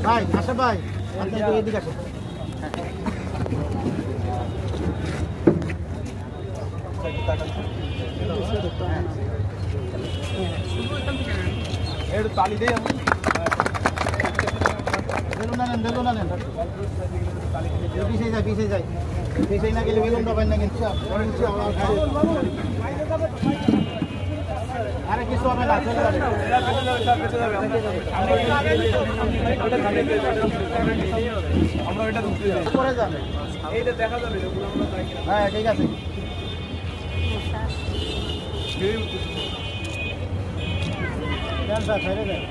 ভাই আসে ভাই, আপনি এদিকে আসেন। তালি দেই বেলুন আনেন পিছিয়ে যায় পিছিয়ে না গেলে বেলুন পাবেন না কিন্তু আরে কিছু হবে না করে যাবে এইটা দেখা যাবে হ্যাঁ ঠিক আছে স্যার ছেড়ে দেন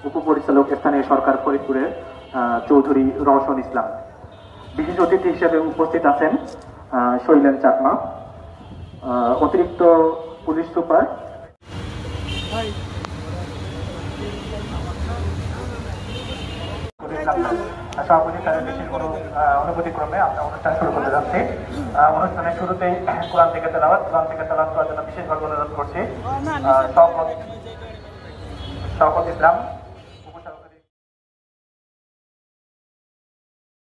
উপপরিচালক স্থানীয় সরকার ফরিদপুরের চৌধুরী রওশন ইসলাম। বিশেষ অতিথি হিসেবে উপস্থিত আছেন শৈলেন চাকমা, অতিরিক্ত পুলিশ সুপার। সভাপতি তাদের বিশেষ কোনো অনুভূতিক্রমে আমরা অনুষ্ঠান শুরু করতে যাচ্ছি। অনুষ্ঠানের শুরুতেই কোরআন থেকে তেলাওয়াত করার জন্য বিশেষভাবে অনুরোধ করছি শওকত ইসলাম।